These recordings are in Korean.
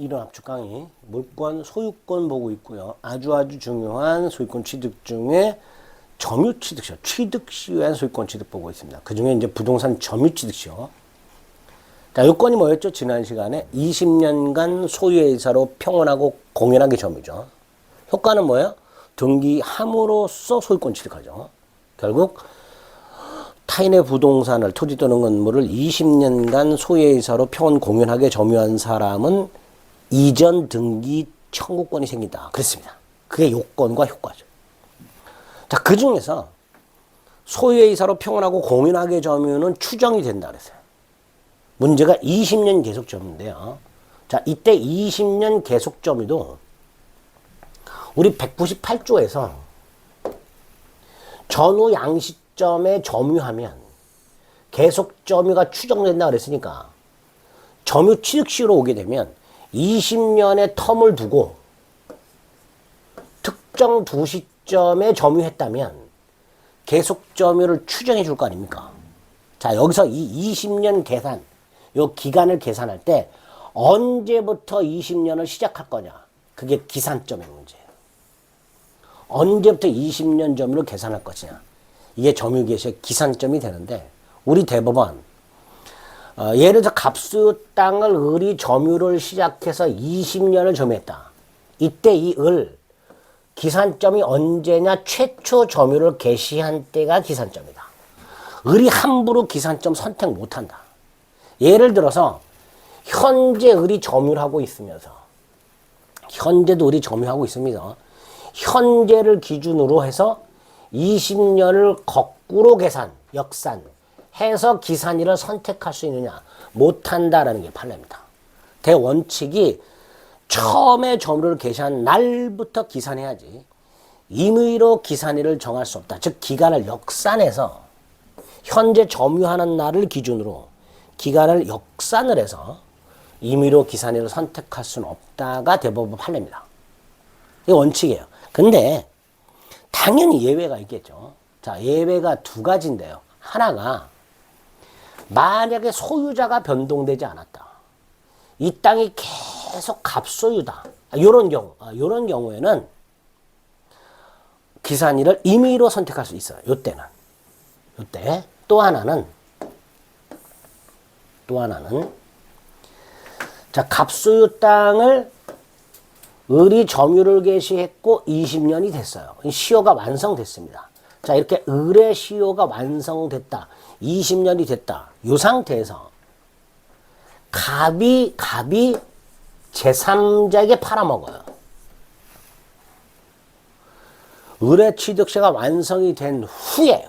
이론 압축 강의 물권 소유권 보고 있고요. 아주 중요한 소유권 취득 중에 점유 취득시효, 취득시효에 대한 소유권 취득 보고 있습니다. 그 중에 이제 부동산 점유 취득시효. 자, 요건이 뭐였죠? 지난 시간에 20년간 소유의사로 평온하고 공연하게 점유죠. 효과는 뭐예요? 등기함으로써 소유권 취득하죠. 결국 타인의 부동산을, 토지 또는 건물을 20년간 소유의사로 평온 공연하게 점유한 사람은 이전 등기 청구권이 생긴다. 그랬습니다. 그게 요건과 효과죠. 자, 그 중에서 소유의사로 평온하고 공연하게 점유는 추정이 된다 그랬어요. 문제가 20년 계속 점유인데요. 자, 이때 20년 계속 점유도 우리 198조에서 전후 양시점에 점유하면 계속 점유가 추정된다 그랬으니까 점유 취득시로 오게 되면 20년의 텀을 두고 특정 두 시점에 점유했다면 계속 점유를 추정해 줄 거 아닙니까? 자, 여기서 이 20년 계산, 요 기간을 계산할 때 언제부터 20년을 시작할 거냐? 그게 기산점의 문제예요. 언제부터 20년 점유를 계산할 것이냐? 이게 점유 개시의 기산점이 되는데 우리 대법원 예를 들어 갑수 땅을 을이 점유를 시작해서 20년을 점유했다. 이때 이 을 기산점이 언제냐? 최초 점유를 개시한 때가 기산점이다. 을이 함부로 기산점 선택 못한다. 예를 들어서 현재 을이 점유를 하고 있으면서 현재도 을이 점유하고 있습니다. 현재를 기준으로 해서 20년을 거꾸로 계산, 역산 해서 기산일을 선택할 수 있느냐? 못한다라는 게 판례입니다. 대원칙이 처음에 점유를 개시한 날부터 기산해야지 임의로 기산일을 정할 수 없다. 즉 기간을 역산해서 현재 점유하는 날을 기준으로 기간을 역산을 해서 임의로 기산일을 선택할 수는 없다가 대법원 판례입니다. 이게 원칙이에요. 근데 당연히 예외가 있겠죠. 자, 예외가 두 가지인데요. 하나가 만약에 소유자가 변동되지 않았다. 이 땅이 계속 갑소유다. 요런 경우에는 기산일을 임의로 선택할 수 있어요. 요때. 또 하나는 자, 갑소유 땅을 을이 점유를 개시했고 20년이 됐어요. 시효가 완성됐습니다. 자, 이렇게 을의 시효가 완성됐다. 20년이 됐다. 이 상태에서 갑이 제3자에게 팔아먹어요. 을의 취득세가 완성이 된 후에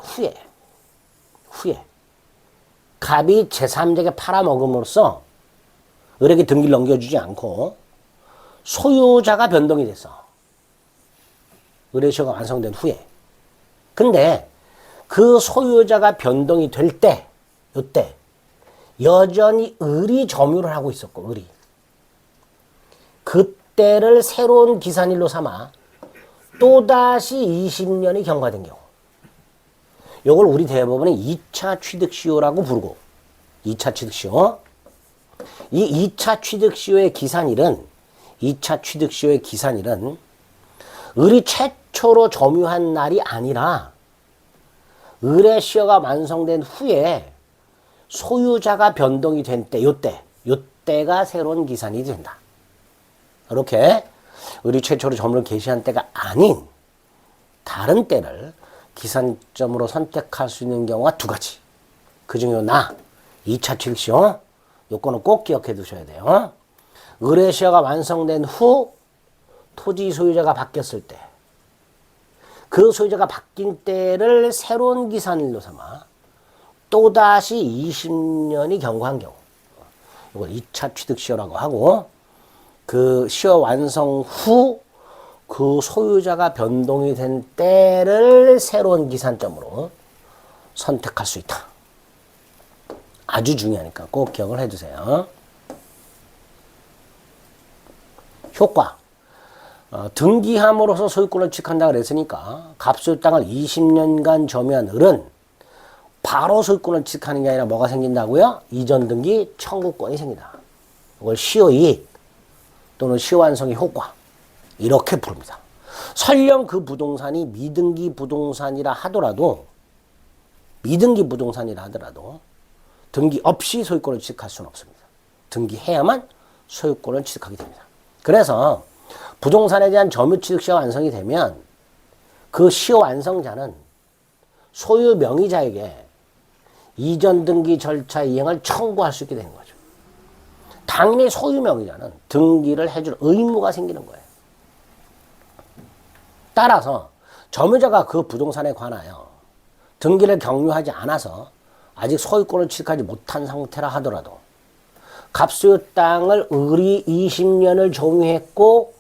갑이 제3자에게 팔아먹음으로써 을에게 등기를 넘겨주지 않고 소유자가 변동이 됐어. 을의 시효가 완성된 후에. 근데 그 소유자가 변동이 될 때, 요때 여전히 을이 점유를 하고 있었고, 을이. 그때를 새로운 기산일로 삼아 또다시 20년이 경과된 경우. 요걸 우리 대법원은 2차 취득시효라고 부르고, 2차 취득시효. 이 2차 취득시효의 기산일은 을이 최초로 점유한 날이 아니라 을의 시효가 완성된 후에 소유자가 변동이 된 때, 요때가 새로운 기산일이 된다. 이렇게 을이 최초로 점유를 개시한 때가 아닌 다른 때를 기산점으로 선택할 수 있는 경우가 두 가지. 그 중에 2차 취득시효. 요거는 꼭 기억해 두셔야 돼요. 을의 시효가 완성된 후 토지 소유자가 바뀌었을 때, 그 소유자가 바뀐 때를 새로운 기산일로 삼아 또다시 20년이 경과한 경우, 이걸 2차 취득시효라고 하고, 그 시효 완성 후 그 소유자가 변동이 된 때를 새로운 기산점으로 선택할 수 있다. 아주 중요하니까 꼭 기억을 해두세요. 효과. 등기함으로써 소유권을 취득한다 그랬으니까 갑소유 땅을 20년간 점유한 을은 바로 소유권을 취득하는 게 아니라 뭐가 생긴다고요? 이전 등기 청구권이 생긴다. 이걸 시효이익, 또는 시효완성의 효과 이렇게 부릅니다. 설령 그 부동산이 미등기 부동산이라 하더라도 등기 없이 소유권을 취득할 수는 없습니다. 등기해야만 소유권을 취득하게 됩니다. 그래서 부동산에 대한 점유취득 시효 완성이 되면 그 시효 완성자는 소유 명의자에게 이전 등기 절차 이행을 청구할 수 있게 되는 거죠. 당연히 소유 명의자는 등기를 해줄 의무가 생기는 거예요. 따라서 점유자가 그 부동산에 관하여 등기를 경유하지 않아서 아직 소유권을 취득하지 못한 상태라 하더라도 갑소유 땅을 을이 20년을 점유했고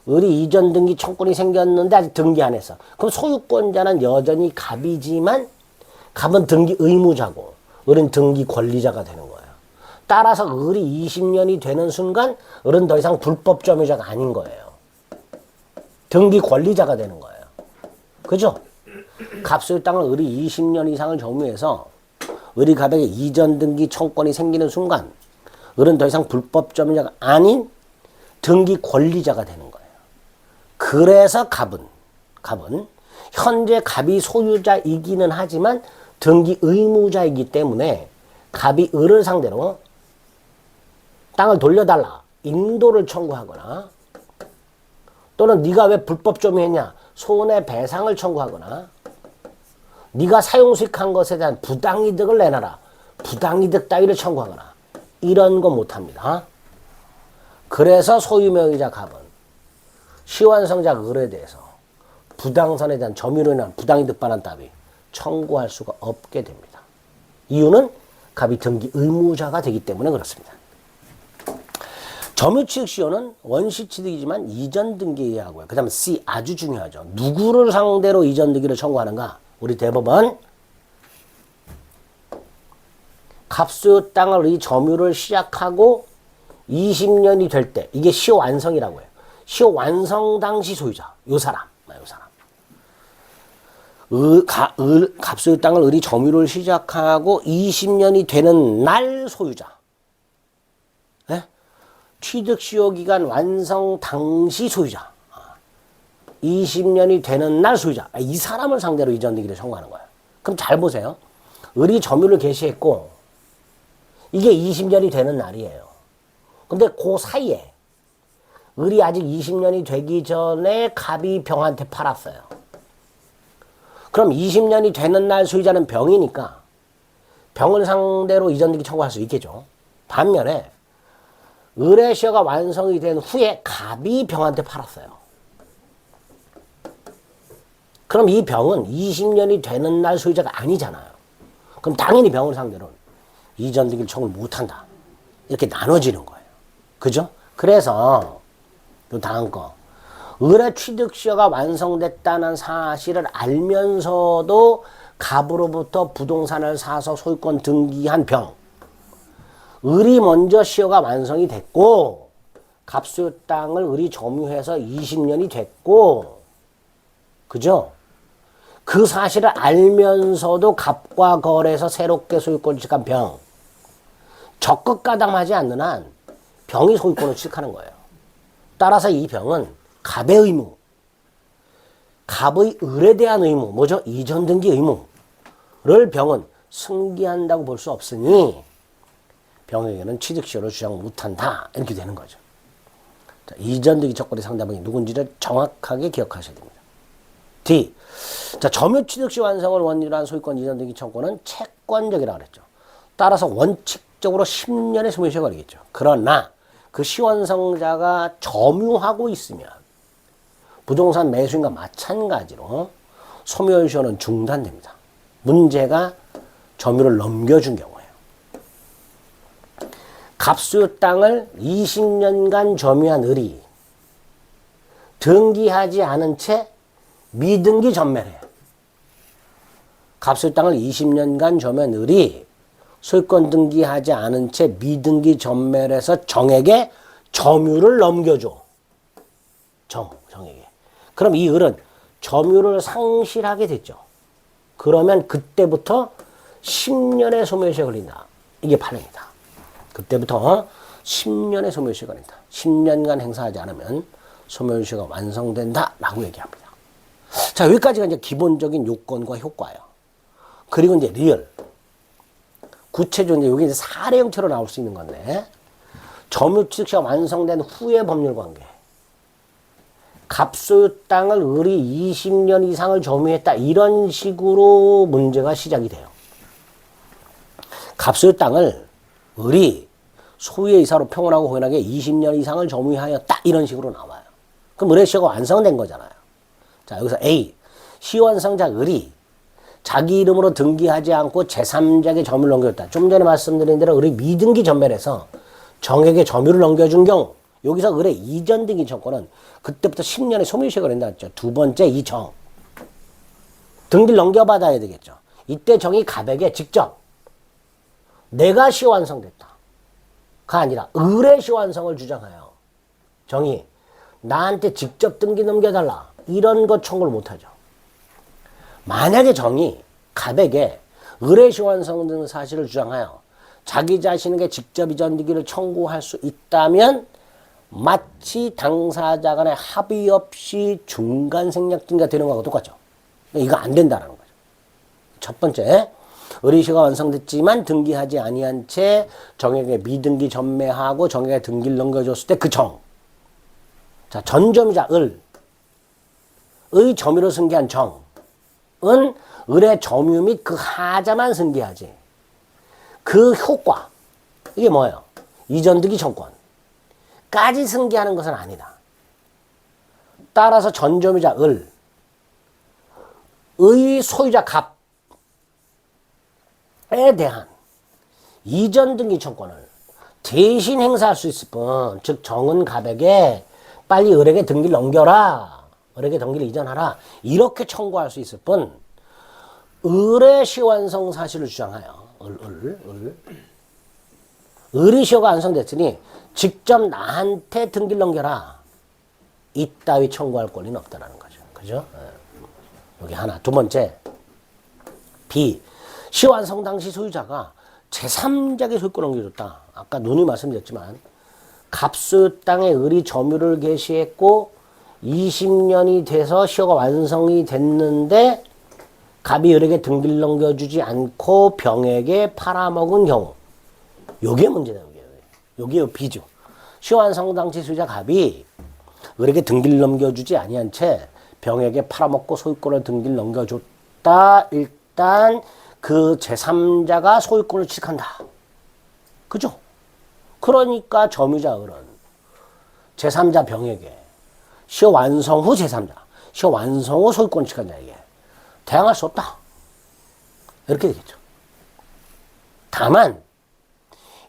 을이 이전 등기 청구권이 생겼는데 아직 등기 안 했어. 그럼 소유권자는 여전히 갑이지만 갑은 등기 의무자고 을은 등기 권리자가 되는 거예요. 따라서 을이 20년이 되는 순간 을은 더 이상 불법 점유자가 아닌 거예요. 등기 권리자가 되는 거예요. 그죠? 갑소유 땅을 을이 20년 이상을 점유해서 을이 갑에게 이전 등기 청구권이 생기는 순간 을은 더 이상 불법 점유자가 아닌 등기 권리자가 되는 거예요. 그래서 갑은 현재 갑이 소유자이기는 하지만 등기 의무자이기 때문에 갑이 을을 상대로 땅을 돌려달라 인도를 청구하거나 또는 네가 왜 불법 점유했냐 손해배상을 청구하거나 네가 사용수익한 것에 대한 부당이득을 내놔라 부당이득 따위를 청구하거나 이런 거 못합니다. 그래서 소유명의자 갑은 시효완성자 을에 대해서 부당선에 대한 점유로 인한 부당이득 반환 따위 청구할 수가 없게 됩니다. 이유는 갑이 등기 의무자가 되기 때문에 그렇습니다. 점유취득 시효는 원시취득이지만 이전 등기에 하고요. 그 다음에 C 아주 중요하죠. 누구를 상대로 이전 등기를 청구하는가? 우리 대법원 갑소유 땅을 이 점유를 시작하고 20년이 될 때 이게 시효 완성이라고 해요. 시효 완성 당시 소유자 요 사람. 갑소유 땅을 을이 점유를 시작하고 20년이 되는 날 소유자. 네? 취득시효기간 완성 당시 소유자. 20년이 되는 날 소유자. 이 사람을 상대로 이전등기를 청구하는 거예요. 그럼 잘 보세요. 을이 점유를 개시했고 이게 20년이 되는 날이에요. 근데 그 사이에 을이 아직 20년이 되기 전에 갑이 병한테 팔았어요. 그럼 20년이 되는 날 소유자는 병이니까 병을 상대로 이전등기 청구할 수 있겠죠. 반면에 을의 시효가 완성이 된 후에 갑이 병한테 팔았어요. 그럼 이 병은 20년이 되는 날 소유자가 아니잖아요. 그럼 당연히 병을 상대로 이전등기를 청구를 못한다. 이렇게 나눠지는 거예요. 그죠? 그래서 또 다음 거 을의 취득시효가 완성됐다는 사실을 알면서도 갑으로부터 부동산을 사서 소유권 등기한 병. 을이 먼저 시효가 완성이 됐고 갑소유 땅을 을이 점유해서 20년이 됐고 그죠? 그 사실을 알면서도 갑과 거래해서 새롭게 소유권을 취득한 병. 적극 가담하지 않는 한 병이 소유권을 취득하는 거예요. 따라서 이 병은 갑의 의무, 갑의 을에 대한 의무, 뭐죠? 이전 등기 의무를 병은 승계한다고 볼 수 없으니 병에게는 취득시효를 주장 못한다. 이렇게 되는 거죠. 자, 이전 등기 적권의 상대방이 누군지를 정확하게 기억하셔야 됩니다. D. 자, 점유 취득시 완성을 원인으로 한 소유권 이전 등기 청구는 채권적이라고 그랬죠. 따라서 원칙적으로 10년의 소멸시효가 걸리겠죠. 그러나 그 시완성자가 점유하고 있으면 부동산 매수인과 마찬가지로 소멸시효는 중단됩니다. 문제가 점유를 넘겨준 경우예요. 갑소유 땅을 20년간 점유한 을이 등기하지 않은 채 미등기 전매를 해요. 갑소유 땅을 20년간 점유한 을이 소유권 등기하지 않은 채 미등기 전매를 해서 정에게 점유를 넘겨줘. 정에게. 그럼 이 을은 점유를 상실하게 됐죠. 그러면 그때부터 10년의 소멸시효가 걸린다. 이게 판례입니다. 그때부터 10년의 소멸시효가 된다. 10년간 행사하지 않으면 소멸시효가 완성된다라고 얘기합니다. 자, 여기까지가 이제 기본적인 요건과 효과예요. 그리고 이제 리얼. 구체적으로 여기 이제 사례 형태로 나올 수 있는 건데, 점유취득시가 완성된 후의 법률 관계. 갑소유 땅을 을이 20년 이상을 점유했다. 이런 식으로 문제가 시작이 돼요. 갑소유 땅을 을이 소유의 이사로 평온하고 고연하게 20년 이상을 점유하였다. 이런 식으로 나와요. 그럼 을의 시효가 완성된 거잖아요. 자, 여기서 A. 시효완성자 을이 자기 이름으로 등기하지 않고 제3자에게 점유를 넘겨줬다. 좀 전에 말씀드린 대로 을이 미등기 전멸해서 정에게 점유를 넘겨준 경우, 여기서 을의 이전 등기 청구는 그때부터 10년의 소멸시효가 된다 했죠. 두 번째 이 정. 등기를 넘겨받아야 되겠죠. 이때 정이 갑에게 직접 내가 시효 완성됐다. 가 아니라 을의 시효 완성을 주장하여 정이 나한테 직접 등기 넘겨달라. 이런 것 청구를 못하죠. 만약에 정이 갑에게 을의 시효 완성 등 사실을 주장하여 자기 자신에게 직접 이전 등기를 청구할 수 있다면 마치 당사자 간의 합의 없이 중간 생략 등기가 되는 거하고 똑같죠. 이거 안 된다는 거죠. 첫 번째, 을의 시효가 완성됐지만 등기하지 아니한 채 정에게 미등기 전매하고 정에게 등기를 넘겨줬을 때 그 정. 자, 전점이자 을의 점유로 승계한 정은 을의 점유 및 그 하자만 승계하지. 그 효과, 이게 뭐예요? 이전등기 청구권까지 승계하는 것은 아니다. 따라서 전점이자 을의 소유자 갑에 대한 이전등기 청구권을 대신 행사할 수 있을 뿐, 즉 정은 갑에게 빨리 을에게 등기를 넘겨라, 을에게 등기를 이전하라, 이렇게 청구할 수 있을 뿐, 을의 시효완성 사실을 주장하여 을의 시효가 완성됐으니 직접 나한테 등기를 넘겨라, 이따위 청구할 권리는 없다라는 거죠. 그죠? 여기 하나. 두 번째, B. 시효 완성 당시 소유자가 제3자에게 소유권을 넘겨줬다. 아까 누누이 말씀드렸지만 갑소유 땅에 을이 점유를 개시했고 20년이 돼서 시효가 완성이 됐는데 갑이 을에게 등기를 넘겨주지 않고 병에게 팔아먹은 경우, 요게 문제다. 요게 B죠. 시효 완성 당시 소유자 갑이 을에게 등기를 넘겨주지 아니한 채 병에게 팔아먹고 소유권을 등기를 넘겨줬다. 일단 그 제3자가 소유권을 취득한다. 그죠? 그러니까 점유자 을은 제3자 병에게 시효 완성 후 제3자, 시효 완성 후 소유권을 취득한 자에게 대항할 수 없다. 이렇게 되겠죠. 다만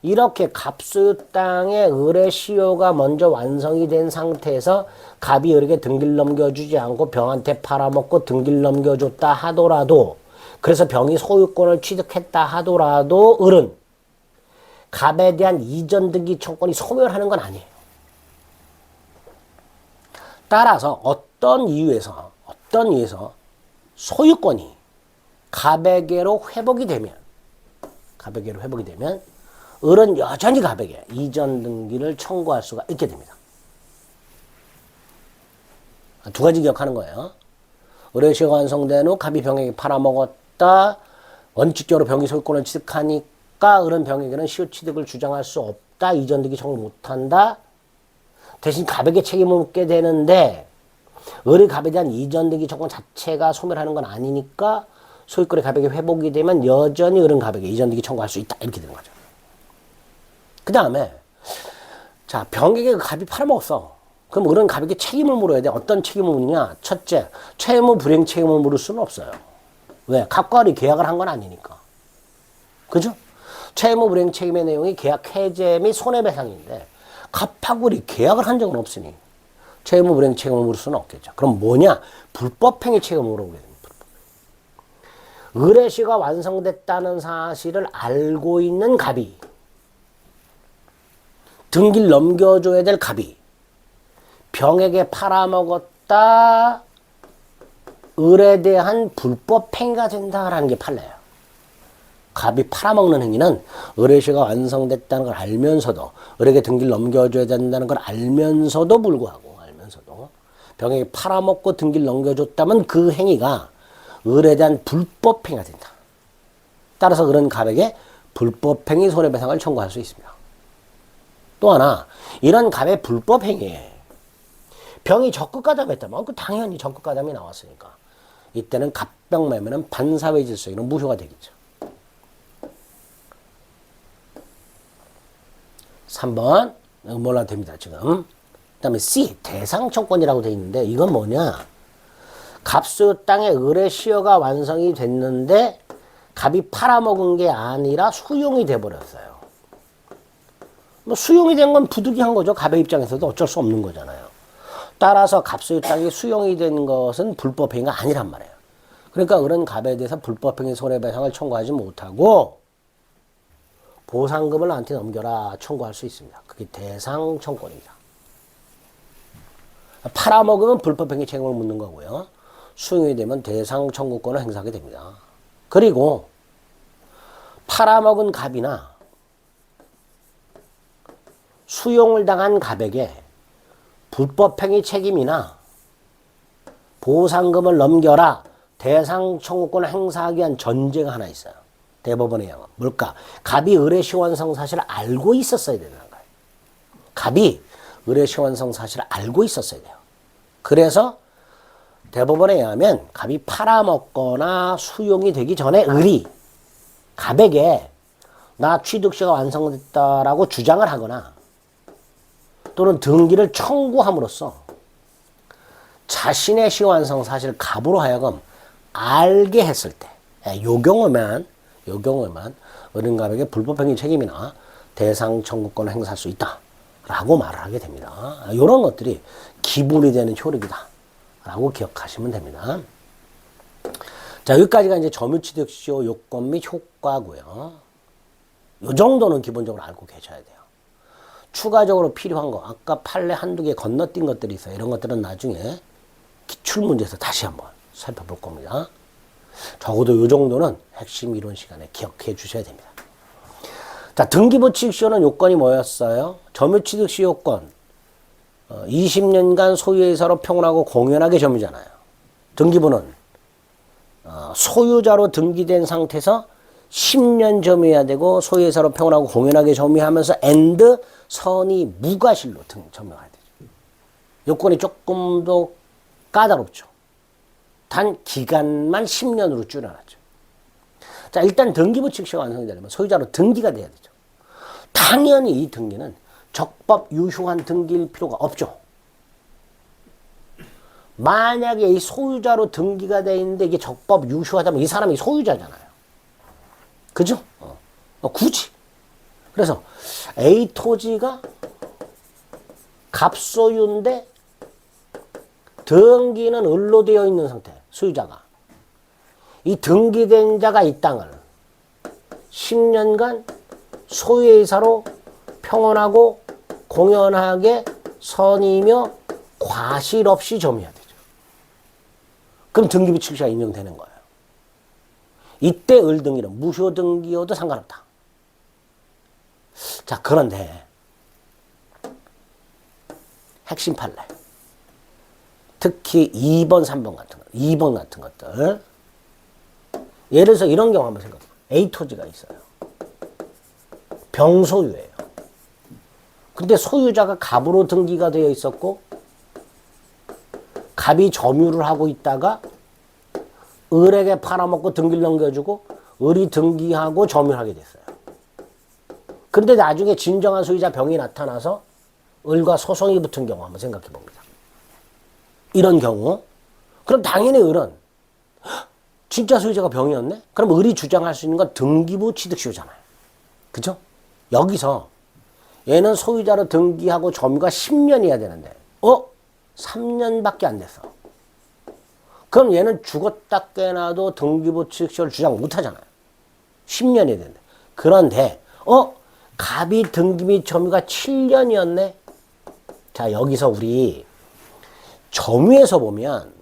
이렇게 갑소유 땅에 을의 시효가 먼저 완성이 된 상태에서 갑이 을에게 등기를 넘겨주지 않고 병한테 팔아먹고 등기를 넘겨줬다 하더라도, 그래서 병이 소유권을 취득했다 하더라도 을은 갑에 대한 이전 등기 청구권이 소멸하는 건 아니에요. 따라서 어떤 이유에서 소유권이 갑에게로 회복이 되면 을은 여전히 갑에게 이전 등기를 청구할 수가 있게 됩니다. 두 가지 기억하는 거예요. 을의 시효가 완성된 후 갑이 병에게 팔아먹었다. 원칙적으로 병이 소유권을 취득하니까 을은 병에게는 시효 취득을 주장할 수 없다. 이전 등기 청구를 못한다. 대신 갑에게 책임을 묻게 되는데 을이 갑에 대한 이전 등기 청구 자체가 소멸하는 건 아니니까 소유권이 갑에게 회복이 되면 여전히 을은 갑에게 이전 등기 청구할 수 있다. 이렇게 되는 거죠. 그 다음에 자, 병에게 갑이 팔아먹었어. 그럼 을은 갑에게 책임을 물어야 돼. 어떤 책임을 묻느냐? 첫째, 채무 불이행 책임을 물을 수는 없어요. 왜? 갑과 을이 계약을 한 건 아니니까. 그죠? 채무 불이행 책임의 내용이 계약 해제 및 손해배상인데 갑하고 을이 계약을 한 적은 없으니 채무 불이행 책임을 물을 수는 없겠죠. 그럼 뭐냐? 불법행위 책임을 물어보게 됩니다. 을의 시효가 완성됐다는 사실을 알고 있는 갑이, 등기를 넘겨줘야 될 갑이 병에게 팔아먹었다. 을에 대한 불법 행위가 된다라는 게 판례예요. 갑이 팔아먹는 행위는 의뢰시효가 완성됐다는 걸 알면서도 을에게 등기를 넘겨줘야 된다는 걸 알면서도 불구하고 병에게 팔아먹고 등기를 넘겨줬다면 그 행위가 을에 대한 불법 행위가 된다. 따라서 그런 갑에게 불법행위 손해배상을 청구할 수 있습니다. 또 하나 이런 갑의 불법행위에 병이 적극가담했다면 당연히 적극가담이 나왔으니까 이때는 갑병매매는 반사회 질서에는 무효가 되겠죠. 3번 몰라도 됩니다. 지금 그 다음에 C 대상청권이라고 되어 있는데 이건 뭐냐, 갑소유 땅의 의뢰시효가 완성이 됐는데 갑이 팔아먹은 게 아니라 수용이 돼버렸어요. 뭐 수용이 된 건 부득이한 거죠. 갑의 입장에서도 어쩔 수 없는 거잖아요. 따라서 갑소유 땅이 수용이 된 것은 불법행위가 아니란 말이에요. 그러니까 그런 갑에 대해서 불법행위 손해배상을 청구하지 못하고 보상금을 나한테 넘겨라 청구할 수 있습니다. 그게 대상청권입니다. 팔아먹으면 불법행위 책임을 묻는 거고요. 수용이 되면 대상청구권을 행사하게 됩니다. 그리고 팔아먹은 갑이나 수용을 당한 갑에게 불법행위 책임이나 보상금을 넘겨라 대상청구권을 행사하기 위한 전제가 하나 있어요. 대법원의 영화. 뭘까? 갑이 의뢰시효 완성 사실을 알고 있었어야 되는 거예요. 갑이 의뢰시효 완성 사실을 알고 있었어야 돼요. 그래서 대법원에 의하면 갑이 팔아먹거나 수용이 되기 전에 을이 갑에게 나 취득시효가 완성됐다라고 주장을 하거나 또는 등기를 청구함으로써 자신의 시효 완성 사실을 갑으로 하여금 알게 했을 때, 요 경우만 을은 불법행위 책임이나 대상 청구권을 행사할 수 있다라고 말을 하게 됩니다. 이런 것들이 기본이 되는 효력이다라고 기억하시면 됩니다. 자, 여기까지가 이제 점유취득시효 요건 및 효과고요. 요 정도는 기본적으로 알고 계셔야 돼요. 추가적으로 필요한 거, 아까 판례 한두 개 건너뛴 것들이 있어요. 이런 것들은 나중에 기출문제에서 다시 한번 살펴볼 겁니다. 적어도 이 정도는 핵심 이론 시간에 기억해 주셔야 됩니다. 자, 등기부취득시효는 요건이 뭐였어요? 점유취득시효 요건 20년간 소유의사로 평온하고 공연하게 점유잖아요. 등기부는 소유자로 등기된 상태에서 10년 점유해야 되고 소유의사로 평온하고 공연하게 점유하면서 and 선의 무과실로 점유해야 되죠. 요건이 조금 더 까다롭죠. 단 기간만 10년으로 줄여놨죠. 자, 일단 등기부취득시효가 완성이 되려면 소유자로 등기가 돼야 되죠. 당연히 이 등기는 적법 유효한 등기일 필요가 없죠. 만약에 이 소유자로 등기가 되어 있는데 이게 적법 유효하다면 이 사람이 소유자잖아요. 그죠? 굳이. 그래서 A 토지가 갑소유인데 등기는 을로 되어 있는 상태, 소유자가. 이 등기된 자가 이 땅을 10년간 소유의사로 평온하고 공연하게 선의며 과실 없이 점유해야 되죠. 그럼 등기부취득시효가 인정되는 거예요. 이때 을등기는 무효등기여도 상관없다. 자, 그런데 핵심 판례. 특히 2번, 3번 같은 것, 2번 같은 것들. 예를 들어서 이런 경우 한번 생각해요. A 토지가 있어요. 병소유예요. 근데 소유자가 갑으로 등기가 되어 있었고 갑이 점유를 하고 있다가 을에게 팔아먹고 등기를 넘겨주고 을이 등기하고 점유를 하게 됐어요. 근데 나중에 진정한 소유자 병이 나타나서 을과 소송이 붙은 경우 한번 생각해 봅니다. 이런 경우 그럼 당연히 을은 진짜 소유자가 병이었네? 그럼 을이 주장할 수 있는 건 등기부 취득시효잖아요. 그죠? 여기서 얘는 소유자로 등기하고 점유가 10년이어야 되는데 3년밖에 안 됐어. 그럼 얘는 죽었다 깨나도 등기부 취득시효를 주장 못하잖아요. 10년이 되는데. 그런데 갑이 등기 및 점유가 7년이었네? 자, 여기서 우리 점유에서 보면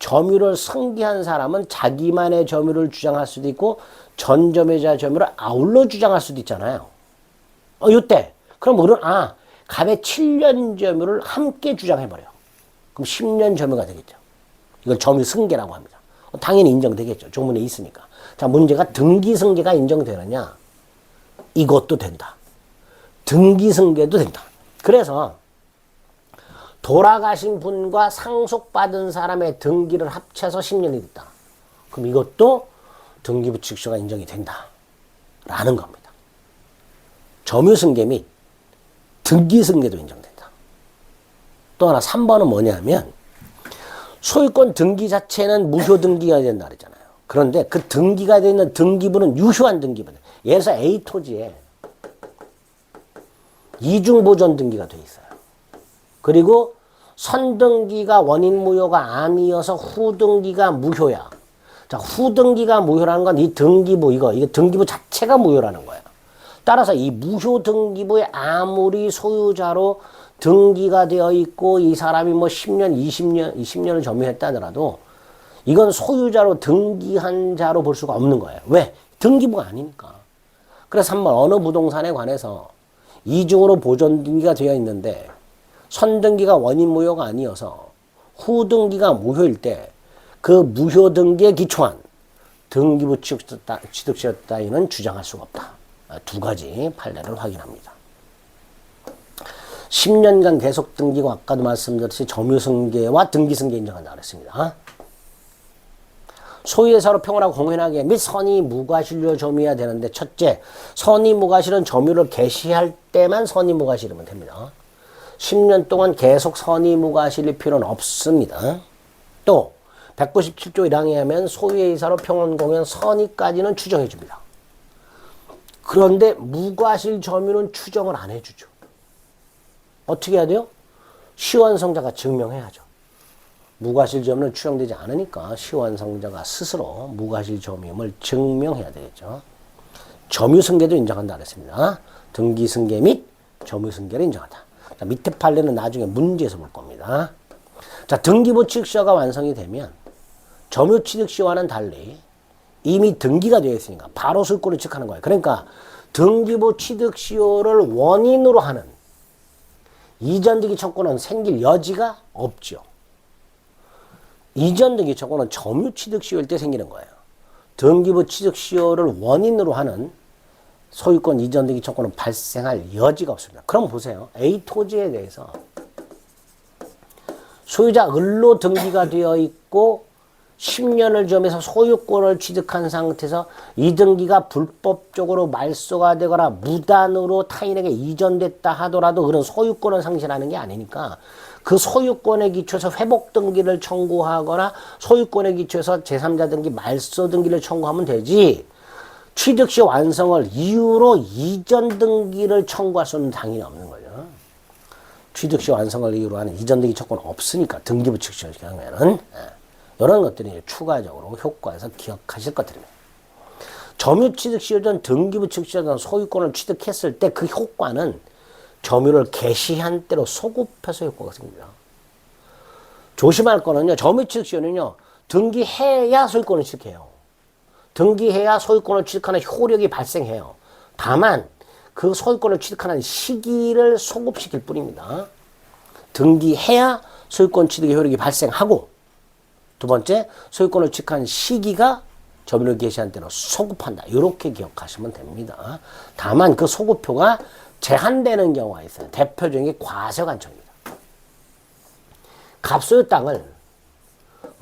점유를 승계한 사람은 자기만의 점유를 주장할 수도 있고 전점유자 점유를 아울러 주장할 수도 있잖아요. 요때 그럼 우리는 갑의 7년 점유를 함께 주장해버려. 그럼 10년 점유가 되겠죠. 이걸 점유 승계라고 합니다. 당연히 인정되겠죠. 조문에 있으니까. 자, 문제가 등기승계가 인정되느냐? 이것도 된다. 등기승계도 된다. 그래서 돌아가신 분과 상속받은 사람의 등기를 합쳐서 10년이 됐다. 그럼 이것도 등기부칙수가 인정이 된다. 라는 겁니다. 점유승계 및 등기승계도 인정된다. 또 하나 3번은 뭐냐면 소유권 등기 자체는 무효 등기가 된다 그랬잖아요. 그런데 그 등기가 되어 있는 등기부는 유효한 등기부. 예를 들어서 A토지에 이중보존 등기가 되어 있어요. 그리고 선등기가 원인 무효가 아니어서 후등기가 무효야. 자, 후등기가 무효라는 건 이 등기부, 이게 등기부 자체가 무효라는 거야. 따라서 이 무효 등기부에 아무리 소유자로 등기가 되어 있고 이 사람이 뭐 10년, 20년을 점유했다 하더라도 이건 소유자로 등기한 자로 볼 수가 없는 거예요. 왜? 등기부가 아니니까. 그래서 한번 어느 부동산에 관해서 이중으로 보존 등기가 되어 있는데 선등기가 원인 무효가 아니어서 후등기가 무효일 때 그 무효 등기에 기초한 등기부 취득시효 따위는 주장할 수가 없다. 두 가지 판례를 확인합니다. 10년간 계속 등기고 아까도 말씀드렸듯이 점유승계와 등기승계 인정한다 그랬습니다. 소유의사로 평온하고 공연하게 및 선의무과실로 점유해야 되는데 첫째, 선의무과실은 점유를 개시할 때만 선의무과실이면 됩니다. 10년 동안 계속 선의무과실일 필요는 없습니다. 또 197조 1항에 하면 소유의사로 평온공연 선의까지는 추정해 줍니다. 그런데 무과실 점유는 추정을 안 해주죠. 어떻게 해야 돼요? 시완성자가 증명해야죠. 무과실 점유는 추정되지 않으니까 시완성자가 스스로 무과실 점유임을 증명해야 되겠죠. 점유승계도 인정한다 그랬습니다. 등기승계 및 점유승계를 인정한다. 자, 밑에 판례는 나중에 문제에서 볼 겁니다. 자, 등기부 취득시효가 완성이 되면 점유취득시효와는 달리 이미 등기가 되어 있으니까 바로 소유권을 취득하는 거예요. 그러니까 등기부 취득시효를 원인으로 하는 이전등기 청구는 생길 여지가 없죠. 이전등기 청구는 점유취득시효일 때 생기는 거예요. 등기부 취득시효를 원인으로 하는 소유권 이전등기 청구는 발생할 여지가 없습니다. 그럼 보세요. A 토지에 대해서 소유자 을로 등기가 되어 있고 10년을 점해서 소유권을 취득한 상태에서 이 등기가 불법적으로 말소가 되거나 무단으로 타인에게 이전됐다 하더라도 그런 소유권을 상실하는 게 아니니까 그 소유권에 기초해서 회복 등기를 청구하거나 소유권에 기초해서 제3자 등기 말소 등기를 청구하면 되지 취득시 완성을 이유로 이전 등기를 청구할 수는 당연히 없는 거죠. 취득시 완성을 이유로 하는 이전 등기 청구는 없으니까 등기부 취득시 경우에는 이런 것들이 추가적으로 효과에서 기억하실 것들입니다. 점유취득시효 전 등기부 취득시효 전 소유권을 취득했을 때 그 효과는 점유를 개시한 때로 소급해서 효과가 생깁니다. 조심할 거는요. 점유취득시효는요. 등기해야 소유권을 취득해요. 등기해야 소유권을 취득하는 효력이 발생해요. 다만 그 소유권을 취득하는 시기를 소급시킬 뿐입니다. 등기해야 소유권 취득의 효력이 발생하고 두 번째, 소유권을 취득한 시기가 점유를 개시한 때로 소급한다. 이렇게 기억하시면 됩니다. 다만 그 소급표가 제한되는 경우가 있어요. 대표적인 게 과세관청입니다. 갑소유 땅을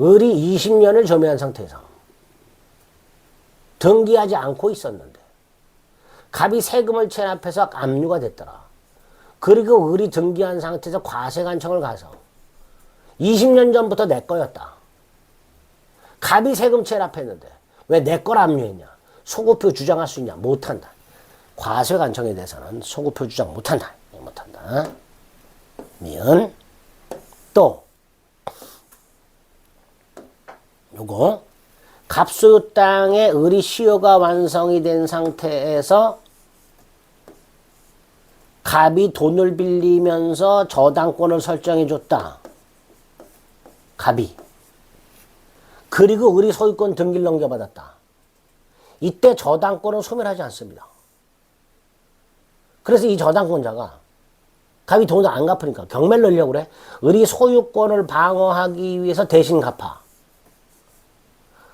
을이 20년을 점유한 상태에서 등기하지 않고 있었는데 갑이 세금을 체납해서 압류가 됐더라. 그리고 을이 등기한 상태에서 과세관청을 가서 20년 전부터 내 거였다. 갑이 세금 체납했는데 왜 내 걸 압류했냐? 소급표 주장할 수 있냐? 못한다. 과세관청에 대해서는 소급표 주장 못한다. 못한다. 미은 또 요거 갑소유 땅에 을이 시효가 완성이 된 상태에서 갑이 돈을 빌리면서 저당권을 설정해 줬다. 갑이. 그리고 을이 소유권 등기를 넘겨받았다. 이때 저당권은 소멸하지 않습니다. 그래서 이 저당권자가 갑이 돈을 안 갚으니까 경매를 넣으려고 그래. 을이 소유권을 방어하기 위해서 대신 갚아.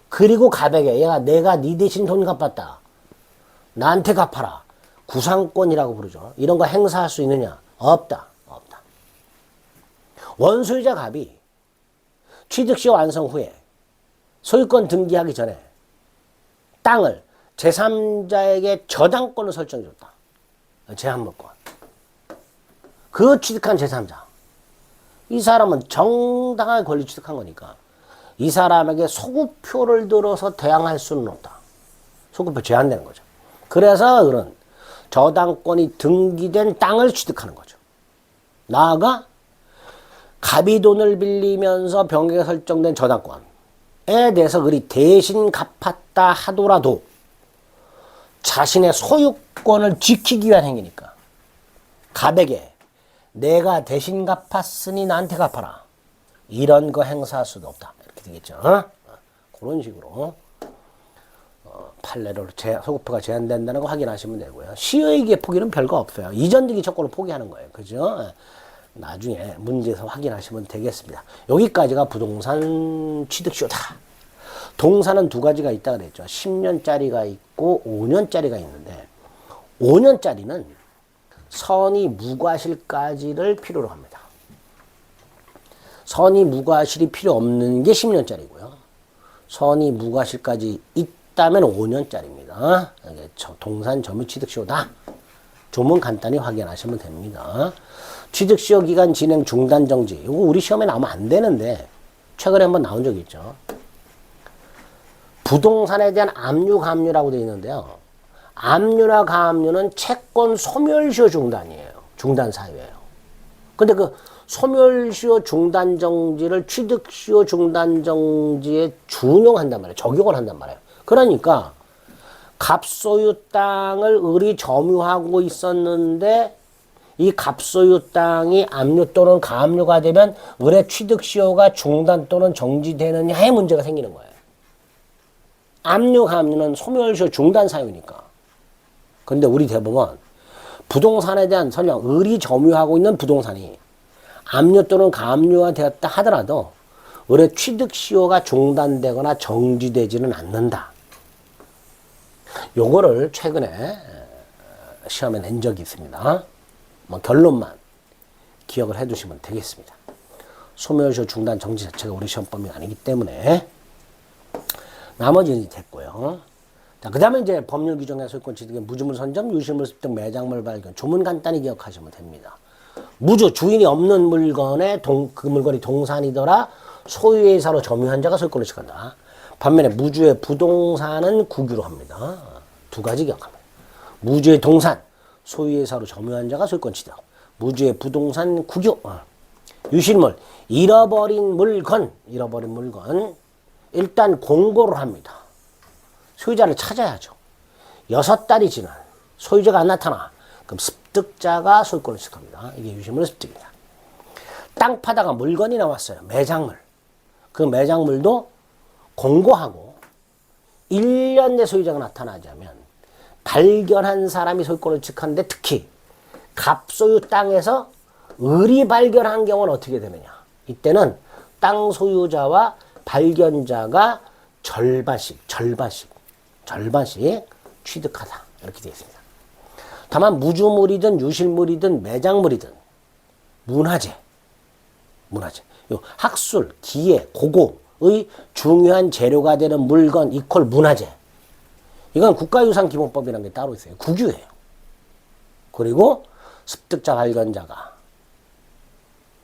그리고 갑에게 얘가 내가 네 대신 돈 갚았다. 나한테 갚아라. 구상권이라고 부르죠. 이런 거 행사할 수 있느냐? 없다. 없다. 원소유자 갑이 취득시효 완성 후에 소유권 등기하기 전에 땅을 제3자에게 저당권을 설정해줬다. 제한물권. 그 취득한 제3자. 이 사람은 정당하게 권리 취득한 거니까 이 사람에게 소구표를 들어서 대항할 수는 없다. 소구표 제한되는 거죠. 그래서 그런 저당권이 등기된 땅을 취득하는 거죠. 나아가 갑이 돈을 빌리면서 병역에 설정된 저당권에 대해서 을이 대신 갚았다 하더라도 자신의 소유권을 지키기 위한 행위니까 갑에게 내가 대신 갚았으니 나한테 갚아라. 이런 거 행사할 수도 없다. 이렇게 되겠죠. 그런 식으로 판례로 소구표가 제한된다는 거 확인하시면 되고요. 시효이기의 포기는 별거 없어요. 이전등기 조건을 포기하는 거예요. 그죠? 나중에 문제에서 확인하시면 되겠습니다. 여기까지가 부동산 취득시효다. 동사는 두 가지가 있다 그랬죠. 10년짜리가 있고 5년짜리가 있는데 5년짜리는 선의 무과실까지를 필요로 합니다. 선의 무과실이 필요 없는 게 10년짜리고요. 선의 무과실까지 있다면 5년짜리입니다. 동산 점유취득시효다. 조문 간단히 확인하시면 됩니다. 취득시효 기간 진행 중단 정지. 이거 우리 시험에 나오면 안 되는데 최근에 한번 나온 적이 있죠. 부동산에 대한 압류, 감류라고 되어 있는데요. 압류나 감류는 채권 소멸시효 중단이에요. 중단 사유예요. 근데 그 소멸시효 중단 정지를 취득시효 중단 정지에 준용한단 말이에요. 적용을 한단 말이에요. 그러니까 갑소유 땅을 을이 점유하고 있었는데 이 갑소유 땅이 압류 또는 감류가 되면 을의 취득시효가 중단 또는 정지되느냐의 문제가 생기는 거예요. 압류, 감류는 소멸시효 중단 사유니까. 근데 우리 대법원 부동산에 대한 설령 을이 점유하고 있는 부동산이 압류 또는 감류가 되었다 하더라도 을의 취득시효가 중단되거나 정지되지는 않는다. 요거를 최근에 시험에 낸 적이 있습니다. 뭐 결론만 기억을 해두시면 되겠습니다. 소멸시효 중단 정지 자체가 우리 시험범위가 아니기 때문에 나머지는 됐고요. 자, 그 다음에 이제 법률 규정의 소유권 취득의 무주물 선점, 유실물 습득, 매장물 발견, 조문 간단히 기억하시면 됩니다. 무주, 주인이 없는 물건에 그 물건이 동산이더라 소유의 사로 점유한 자가 소유권을 취득한다. 반면에 무주의 부동산은 국유로 합니다. 두 가지 기억합니다. 무주의 동산, 소유의 사로 점유한 자가 소유권 취득. 무주의 부동산 국유. 유실물, 잃어버린 물건. 일단 공고를 합니다. 소유자를 찾아야죠. 6달이 지난 소유자가 안 나타나. 그럼 습득자가 소유권을 취득합니다. 이게 유실물의 습득입니다. 땅 파다가 물건이 나왔어요. 매장물. 그 매장물도 공고하고 1년 내 소유자가 나타나지 않으면 발견한 사람이 소유권을 취득하는데 특히 갑소유 땅에서 을이 발견한 경우는 어떻게 되느냐. 이때는 땅 소유자와 발견자가 절반씩 취득하다. 이렇게 되어 있습니다. 다만 무주물이든 유실물이든 매장물이든 문화재, 요 학술, 기계, 고고의 중요한 재료가 되는 물건 이퀄 문화재. 이건 국가유산기본법이라는 게 따로 있어요. 국유예요. 그리고 습득자 발견자가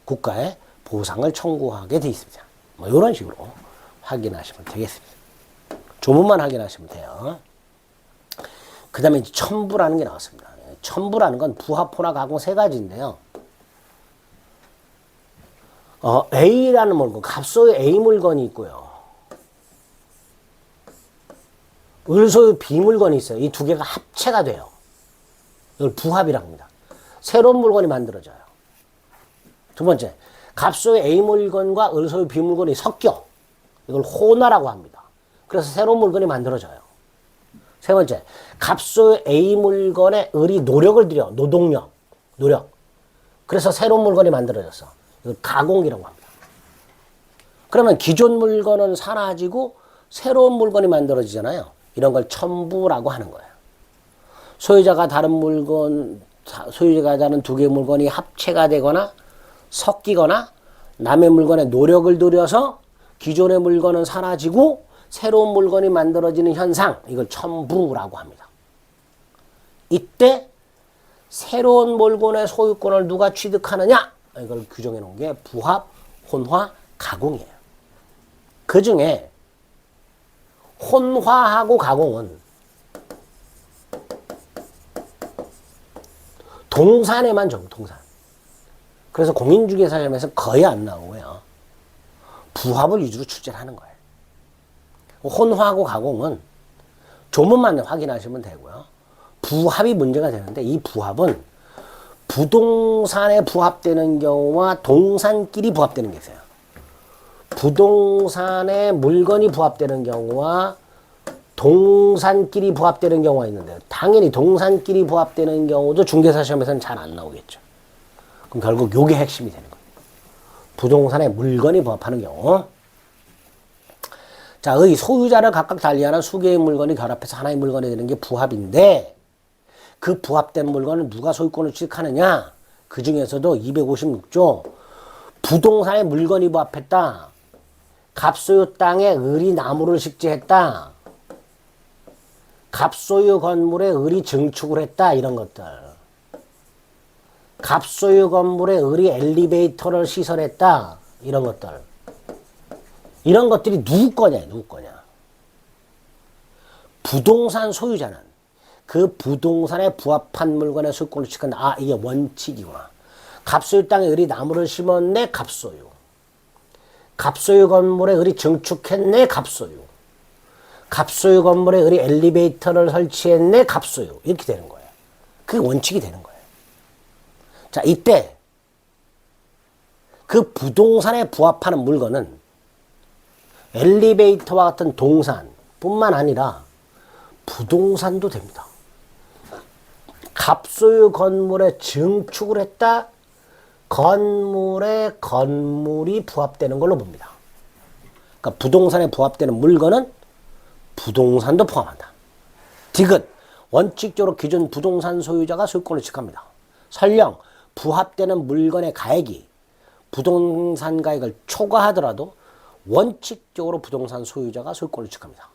국가에 보상을 청구하게 되어 있습니다. 뭐 이런 식으로 확인하시면 되겠습니다. 조문만 확인하시면 돼요. 그 다음에 이제 첨부라는 게 나왔습니다. 첨부라는 건 부합포나 가공 세 가지인데요. A라는 물건, 갑소유 A 물건이 있고요. 을소유 B 물건이 있어요. 이 두 개가 합체가 돼요. 이걸 부합이라고 합니다. 새로운 물건이 만들어져요. 두 번째, 갑소유 A 물건과 을소유 B 물건이 섞여. 이걸 혼화라고 합니다. 그래서 새로운 물건이 만들어져요. 세 번째, 값소유 A 물건에 을이 노력을 들여, 노동력, 노력. 그래서 새로운 물건이 만들어졌어. 이걸 가공이라고 합니다. 그러면 기존 물건은 사라지고 새로운 물건이 만들어지잖아요. 이런 걸 첨부라고 하는 거예요. 소유자가 다른 물건, 소유자가 다른 두 개의 물건이 합체가 되거나 섞이거나 남의 물건에 노력을 들여서 기존의 물건은 사라지고 새로운 물건이 만들어지는 현상, 이걸 첨부라고 합니다. 이때 새로운 물건의 소유권을 누가 취득하느냐? 이걸 규정해 놓은 게 부합, 혼화, 가공이에요. 그 중에 혼화하고 가공은 동산에만 적용, 동산. 그래서 공인중개사점에서 거의 안 나오고요. 부합을 위주로 출제를 하는 거예요. 혼화하고 가공은 조문만 확인하시면 되고요. 부합이 문제가 되는데 이 부합은 부동산에 부합되는 경우와 동산끼리 부합되는 게 있어요. 부동산에 물건이 부합되는 경우와 동산끼리 부합되는 경우가 있는데 당연히 동산끼리 부합되는 경우도 중개사 시험에서는 잘 안 나오겠죠. 그럼 결국 요게 핵심이 되는 거예요. 부동산에 물건이 부합하는 경우. 자, 의 소유자를 각각 달리하는 수 개의 물건이 결합해서 하나의 물건이 되는 게 부합인데 그 부합된 물건을 누가 소유권을 취득하느냐? 그 중에서도 256조 부동산에 물건이 부합했다. 갑소유 땅에 을이 나무를 식재했다. 갑소유 건물에 을이 증축을 했다. 이런 것들. 갑소유 건물에 을이 엘리베이터를 시설했다. 이런 것들. 이런 것들이 누구 거냐? 누구 거냐? 부동산 소유자는 그 부동산에 부합한 물건의 소유권을 취득한다. 아, 이게 원칙이구나. 갑소유 땅에 을이 나무를 심었네. 갑소유. 갑소유 건물에 을이 증축했네. 갑소유. 갑소유 건물에 을이 엘리베이터를 설치했네. 갑소유. 이렇게 되는 거예요. 그게 원칙이 되는 거예요. 자, 이때 그 부동산에 부합하는 물건은 엘리베이터와 같은 동산뿐만 아니라 부동산도 됩니다. 갑소유 건물에 증축을 했다. 건물에 건물이 부합되는 걸로 봅니다. 그러니까 부동산에 부합되는 물건은 부동산도 포함한다. 디귿, 원칙적으로 기존 부동산 소유자가 소유권을 취득합니다. 설령 부합되는 물건의 가액이 부동산 가액을 초과하더라도 원칙적으로 부동산 소유자가 소유권을 취득합니다.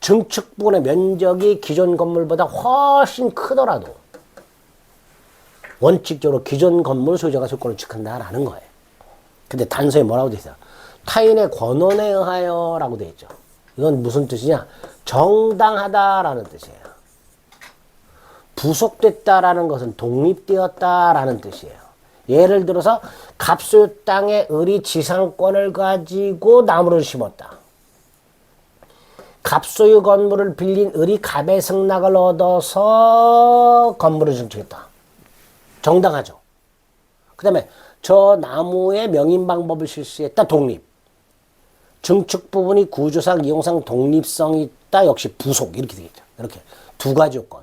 증축 부분의 면적이 기존 건물보다 훨씬 크더라도 원칙적으로 기존 건물 소유자가 소유권을 취득한다라는 거예요. 근데 단서에 뭐라고 되어 있어요? 타인의 권한에 의하여 라고 되어 있죠. 이건 무슨 뜻이냐? 정당하다라는 뜻이에요. 부속됐다라는 것은 독립되었다라는 뜻이에요. 예를 들어서 갑소유 땅에 을이 지상권을 가지고 나무를 심었다. 갑소유 건물을 빌린 을이 갑의 승낙을 얻어서 건물을 증축했다. 정당하죠. 그 다음에 저 나무의 명인 방법을 실시했다. 독립. 증축 부분이 구조상 이용상 독립성이 있다. 역시 부속. 이렇게 되겠죠. 이렇게 두 가지 요건.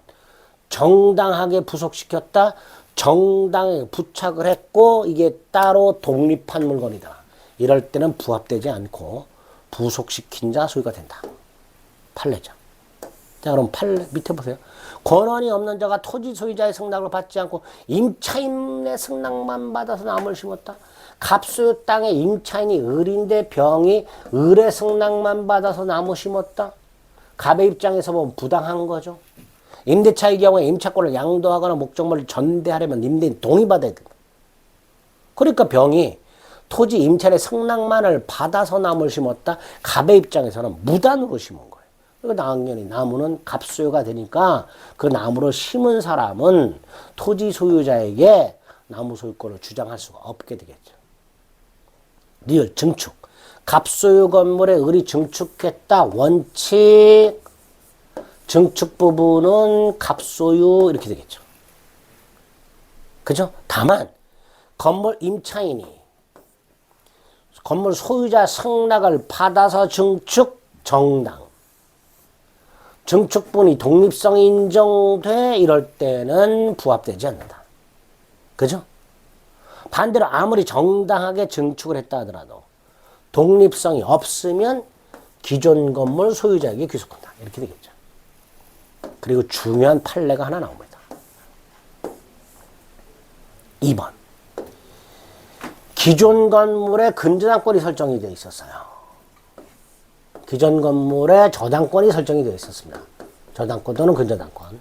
정당하게 부속시켰다. 정당하게 부착을 했고 이게 따로 독립한 물건이다. 이럴 때는 부합되지 않고 부속시킨 자 소유가 된다. 판례죠. 자, 그럼 판례 밑에 보세요. 권한이 없는 자가 토지 소유자의 승낙을 받지 않고 임차인의 승낙만 받아서 나무를 심었다. 갑소유 땅에 임차인이 을인데 병이 을의 승낙만 받아서 나무 심었다. 갑의 입장에서 보면 부당한 거죠. 임대차의 경우에 임차권을 양도하거나 목적물을 전대하려면 임대인 동의받아야 된다. 그러니까 병이 토지 임차인의 승낙만을 받아서 나무를 심었다. 갑의 입장에서는 무단으로 심은 거예요. 그러니까 당연히 나무는 갑소유가 되니까 그 나무를 심은 사람은 토지 소유자에게 나무 소유권을 주장할 수가 없게 되겠죠. 리을 증축. 갑소유 건물에 을이 증축했다. 원칙. 증축 부분은 갑소유 이렇게 되겠죠. 그죠? 다만 건물 임차인이 건물 소유자 승낙을 받아서 증축 정당. 증축분이 독립성이 인정돼 이럴 때는 부합되지 않는다. 그죠? 반대로 아무리 정당하게 증축을 했다 하더라도 독립성이 없으면 기존 건물 소유자에게 귀속한다. 이렇게 되겠죠. 그리고 중요한 판례가 하나 나옵니다. 2번. 기존 건물에 근저당권이 설정이 되어 있었어요. 기존 건물에 저당권이 설정이 되어 있었습니다. 저당권 또는 근저당권.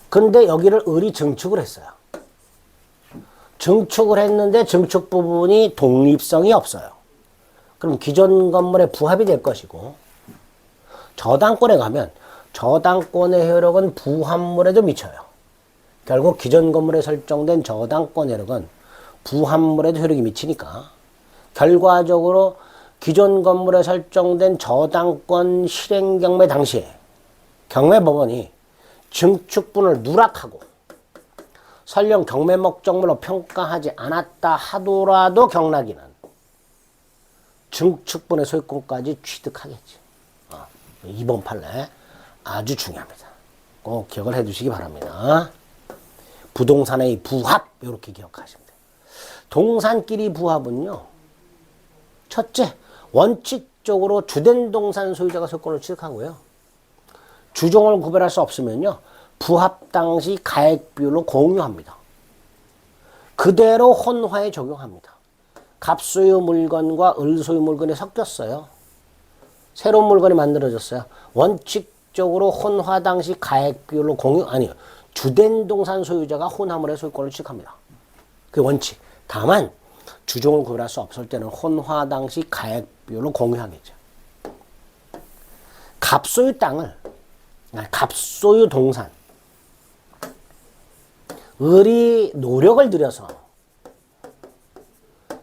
근데 여기를 을이 증축을 했어요. 증축을 했는데 증축 부분이 독립성이 없어요. 그럼 기존 건물에 부합이 될 것이고, 저당권에 가면 저당권의 효력은 부합물에도 미쳐요. 결국 기존 건물에 설정된 저당권 효력은 부합물에도 효력이 미치니까 결과적으로 기존 건물에 설정된 저당권 실행 경매 당시에 경매법원이 증축분을 누락하고 설령 경매 목적물로 평가하지 않았다 하더라도 경락인은 증축분의 소유권까지 취득하겠지. 2번 판례 아주 중요합니다. 꼭 기억을 해 두시기 바랍니다. 부동산의 부합 이렇게 기억하시면 돼요. 동산끼리 부합은요. 첫째, 원칙적으로 주된 동산 소유자가 소유권을 취득하고요. 주종을 구별할 수 없으면요. 부합 당시 가액 비율로 공유합니다. 그대로 혼화에 적용합니다. 갑소유 물건과 을소유 물건이 섞였어요. 새로운 물건이 만들어졌어요. 원칙적으로 혼화 당시 가액 비율로 아니요. 주된 동산 소유자가 혼화물의 소유권을 취득합니다. 그게 원칙. 다만 주종을 구별할 수 없을 때는 혼화 당시 가액 비율로 공유하겠죠. 갑소유 동산. 을이 노력을 들여서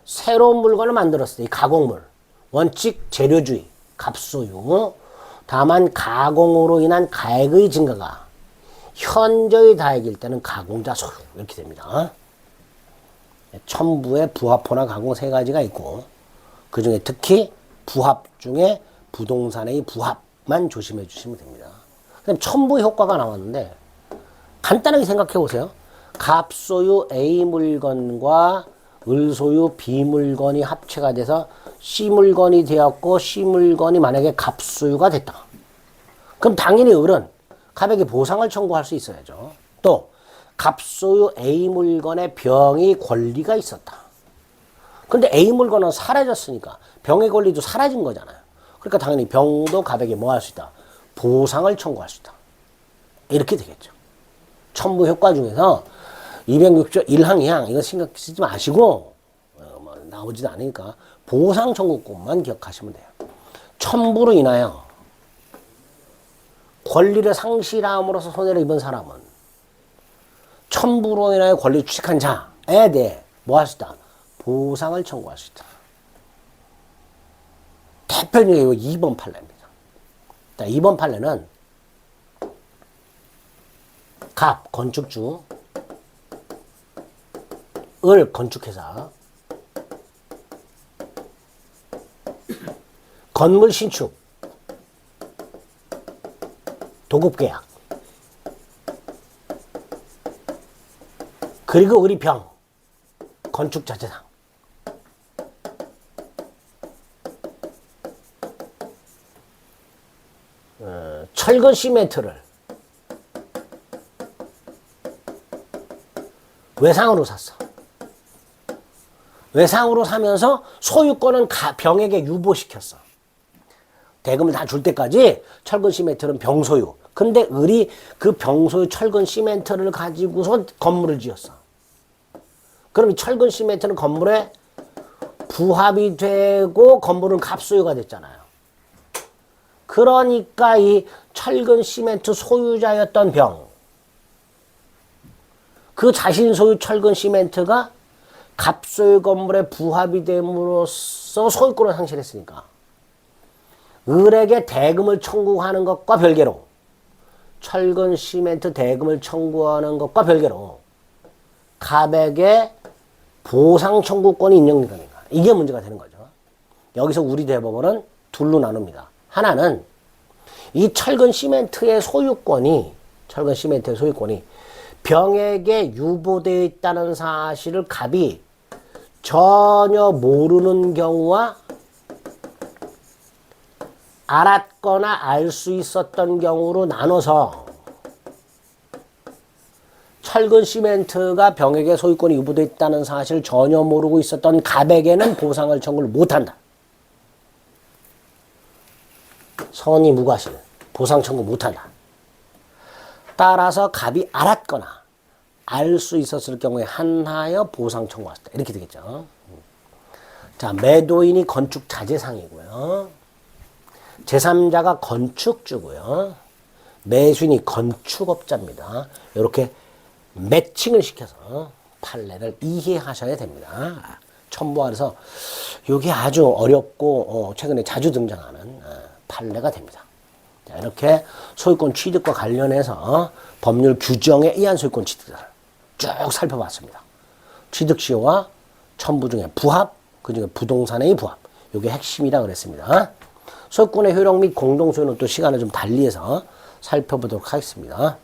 새로운 물건을 만들었을 때, 이 가공물. 원칙 재료주의, 갑소유. 다만 가공으로 인한 가액의 증가가 현저히 다액일 때는 가공자 소유. 이렇게 됩니다. 첨부에 부합호나 가공 세 가지가 있고, 그 중에 특히 부합 중에 부동산의 부합만 조심해 주시면 됩니다. 그럼 첨부 효과가 나왔는데, 간단하게 생각해 보세요. 갑소유 A 물건과 을소유 B 물건이 합체가 돼서 C 물건이 되었고, C 물건이 만약에 갑소유가 됐다. 그럼 당연히 을은 갑에게 보상을 청구할 수 있어야죠. 또 갑소유 A 물건의 병이 권리가 있었다. 근데 A 물건은 사라졌으니까 병의 권리도 사라진 거잖아요. 그러니까 당연히 병도 갑에게 뭐 할 수 있다? 보상을 청구할 수 있다. 이렇게 되겠죠. 첨부 효과 중에서 206조 1항 2항 이거 신경 쓰지 마시고 나오지도 않으니까 보상 청구권만 기억하시면 돼요. 첨부로 인하여 권리를 상실함으로써 손해를 입은 사람은 첨부로 인하여 권리를 취득한 자에 대해 뭐 할 수 있다? 보상을 청구할 수 있다. 대표적인 2번 판례입니다. 자, 2번 판례는 갑 건축주, 을 건축회사, 건물 신축, 도급계약, 그리고 을이 병, 건축자재상. 철근 시멘트를 외상으로 샀어. 외상으로 사면서 소유권은 병에게 유보시켰어. 대금을 다 줄 때까지 철근 시멘트는 병 소유. 근데 을이 그 병 소유 철근 시멘트를 가지고서 건물을 지었어. 그럼 이 철근 시멘트는 건물에 부합이 되고 건물은 갑소유가 됐잖아요. 그러니까 이 철근 시멘트 소유자였던 병, 그 자신 소유 철근 시멘트가 갑소유 건물에 부합이 됨으로써 소유권을 상실했으니까 을에게 대금을 청구하는 것과 별개로, 철근 시멘트 대금을 청구하는 것과 별개로 갑에게 보상 청구권이 인정되니까 이게 문제가 되는 거죠. 여기서 우리 대법원은 둘로 나눕니다. 하나는 이 철근 시멘트의 소유권이 병에게 유보되어 있다는 사실을 갑이 전혀 모르는 경우와 알았거나 알 수 있었던 경우로 나눠서 철근 시멘트가 병에게 소유권이 유보되어 있다는 사실을 전혀 모르고 있었던 갑에게는 보상을 청구를 못한다. 선의 무과실, 보상 청구 못한다. 따라서 갑이 알았거나 알 수 있었을 경우에 한하여 보상 청구했다. 이렇게 되겠죠. 자, 매도인이 건축 자재상이고요. 제3자가 건축주고요. 매수인이 건축업자입니다. 이렇게 매칭을 시켜서 판례를 이해하셔야 됩니다. 첨부하래서 이게 아주 어렵고 최근에 자주 등장하는 판례가 됩니다. 자, 이렇게 소유권 취득과 관련해서 법률 규정에 의한 소유권 취득을 쭉 살펴봤습니다. 취득 시효와 첨부 중에 부합, 그중에 부동산의 부합, 이게 핵심이라 그랬습니다. 소유권의 효력 및 공동소유는 또 시간을 좀 달리해서 살펴보도록 하겠습니다.